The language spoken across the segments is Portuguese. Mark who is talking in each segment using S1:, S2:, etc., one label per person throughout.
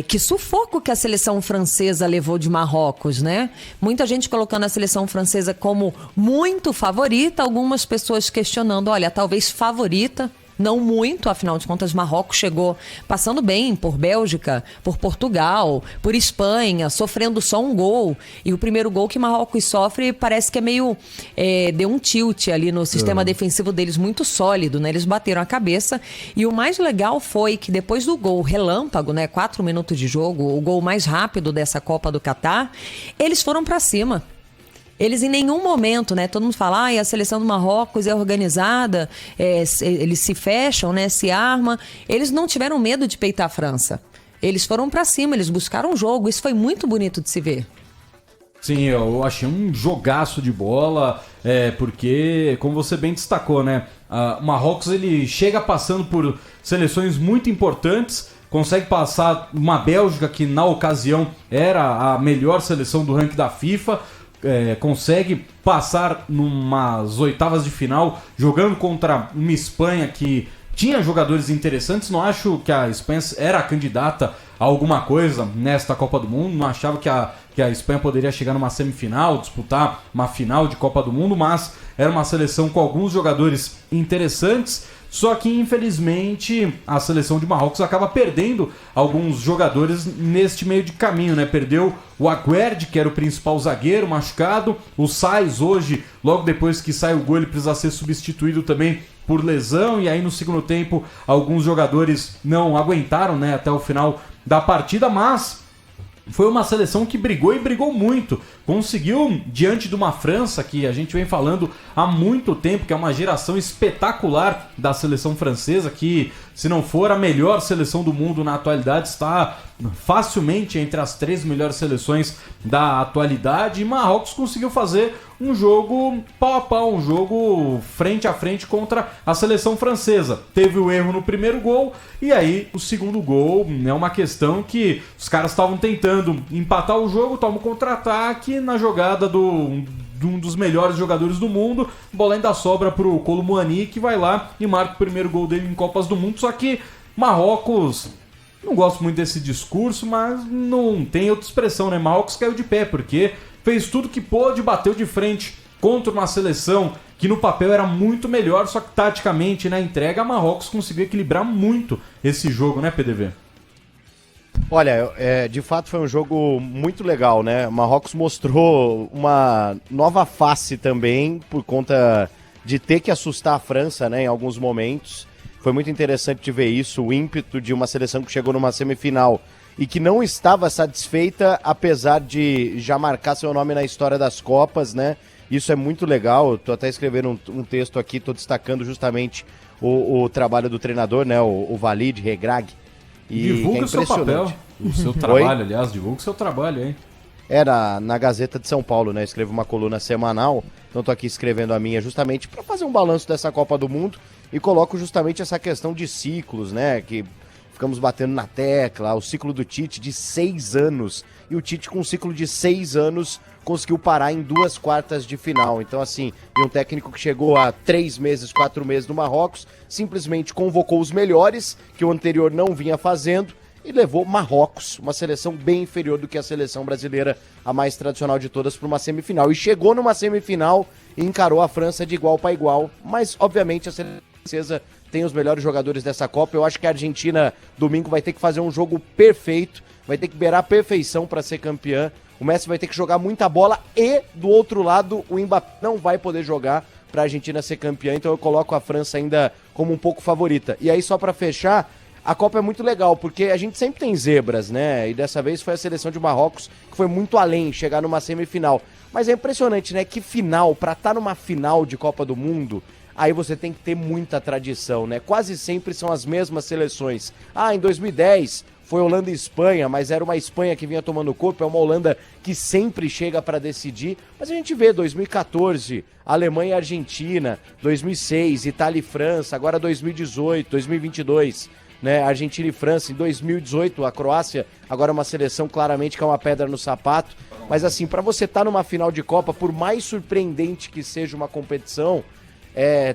S1: Que sufoco que a seleção francesa levou de Marrocos, né? Muita gente colocando a seleção francesa como muito favorita, algumas pessoas questionando, olha, talvez favorita. Não muito, afinal de contas, Marrocos chegou passando bem por Bélgica, por Portugal, por Espanha, sofrendo só um gol. E o primeiro gol que Marrocos sofre parece que é meio... deu um tilt ali no sistema defensivo deles, muito sólido, né? Eles bateram a cabeça. E o mais legal foi que depois do gol relâmpago, né? 4 minutos de jogo, o gol mais rápido dessa Copa do Catar, eles foram pra cima. Eles em nenhum momento, né? Todo mundo fala, a seleção do Marrocos é organizada, eles se fecham, né? Se armam. Eles não tiveram medo de peitar a França. Eles foram pra cima, eles buscaram o jogo. Isso foi muito bonito de se ver.
S2: Sim, eu achei um jogaço de bola, porque, como você bem destacou, né? O Marrocos, ele chega passando por seleções muito importantes, consegue passar uma Bélgica que, na ocasião, era a melhor seleção do ranking da FIFA, consegue passar numas oitavas de final, jogando contra uma Espanha que tinha jogadores interessantes. Não acho que a Espanha era a candidata a alguma coisa nesta Copa do Mundo, não achava que a Espanha poderia chegar numa semifinal, disputar uma final de Copa do Mundo, mas era uma seleção com alguns jogadores interessantes. Só que, infelizmente, a seleção de Marrocos acaba perdendo alguns jogadores neste meio de caminho, né? Perdeu o Aguerd, que era o principal zagueiro, machucado. O Saïs, hoje, logo depois que sai o gol, ele precisa ser substituído também por lesão. E aí, no segundo tempo, alguns jogadores não aguentaram, né, até o final da partida, mas... foi uma seleção que brigou e brigou muito. Conseguiu, diante de uma França que a gente vem falando há muito tempo, que é uma geração espetacular da seleção francesa, que, se não for a melhor seleção do mundo na atualidade, está facilmente entre as 3 melhores seleções da atualidade. E Marrocos conseguiu fazer um jogo pau a pau, um jogo frente a frente contra a seleção francesa. Teve o erro no primeiro gol, e aí o segundo gol é uma questão que os caras estavam tentando empatar o jogo, toma um contra-ataque na jogada de um dos melhores jogadores do mundo, bola ainda sobra pro Kolo Muani, que vai lá e marca o primeiro gol dele em Copas do Mundo. Só que Marrocos, não gosto muito desse discurso, mas não tem outra expressão, né? Marrocos caiu de pé, porque fez tudo que pôde, bateu de frente contra uma seleção que no papel era muito melhor, só que taticamente na entrega, Marrocos conseguiu equilibrar muito esse jogo, né, PDV?
S3: Olha, de fato foi um jogo muito legal, né? Marrocos mostrou uma nova face também, por conta de ter que assustar a França, né, em alguns momentos. Foi muito interessante de ver isso, o ímpeto de uma seleção que chegou numa semifinal e que não estava satisfeita, apesar de já marcar seu nome na história das Copas, né? Isso é muito legal. Estou até escrevendo um texto aqui, estou destacando justamente o trabalho do treinador, né? O Walid Regragui.
S2: Divulga o seu papel, o seu trabalho, aliás, divulga o seu trabalho, hein?
S3: Na Gazeta de São Paulo, né? Eu escrevo uma coluna semanal, então tô aqui escrevendo a minha justamente para fazer um balanço dessa Copa do Mundo e coloco justamente essa questão de ciclos, né? Que ficamos batendo na tecla, o ciclo do Tite de 6 anos, e o Tite com um ciclo de 6 anos conseguiu parar em 2 quartas de final. Então, assim, e um técnico que chegou há 3 meses, 4 meses no Marrocos, simplesmente convocou os melhores, que o anterior não vinha fazendo, e levou Marrocos, uma seleção bem inferior do que a seleção brasileira, a mais tradicional de todas, para uma semifinal. E chegou numa semifinal e encarou a França de igual para igual, mas, obviamente, a seleção francesa tem os melhores jogadores dessa Copa. Eu acho que a Argentina, domingo, vai ter que fazer um jogo perfeito, vai ter que beirar a perfeição para ser campeã. O Messi vai ter que jogar muita bola e, do outro lado, o Mbappé não vai poder jogar para a Argentina ser campeã. Então eu coloco a França ainda como um pouco favorita. E aí, só para fechar, a Copa é muito legal, porque a gente sempre tem zebras, né? E dessa vez foi a seleção de Marrocos que foi muito além, chegar numa semifinal. Mas é impressionante, né? Que final, para estar numa final de Copa do Mundo, aí você tem que ter muita tradição, né? Quase sempre são as mesmas seleções. Em 2010... foi Holanda e Espanha, mas era uma Espanha que vinha tomando corpo, é uma Holanda que sempre chega para decidir. Mas a gente vê 2014, Alemanha e Argentina, 2006, Itália e França, agora 2018, 2022, né? Argentina e França, em 2018, a Croácia, agora uma seleção claramente que é uma pedra no sapato. Mas assim, para você estar numa final de Copa, por mais surpreendente que seja uma competição,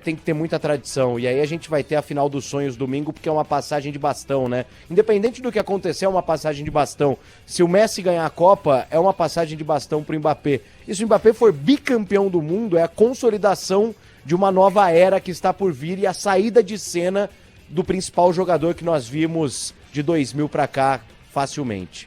S3: tem que ter muita tradição. E aí a gente vai ter a final dos sonhos domingo, porque é uma passagem de bastão, né? Independente do que acontecer, é uma passagem de bastão. Se o Messi ganhar a Copa, é uma passagem de bastão pro Mbappé. E se o Mbappé for bicampeão do mundo, é a consolidação de uma nova era que está por vir e a saída de cena do principal jogador que nós vimos de 2000 para cá facilmente.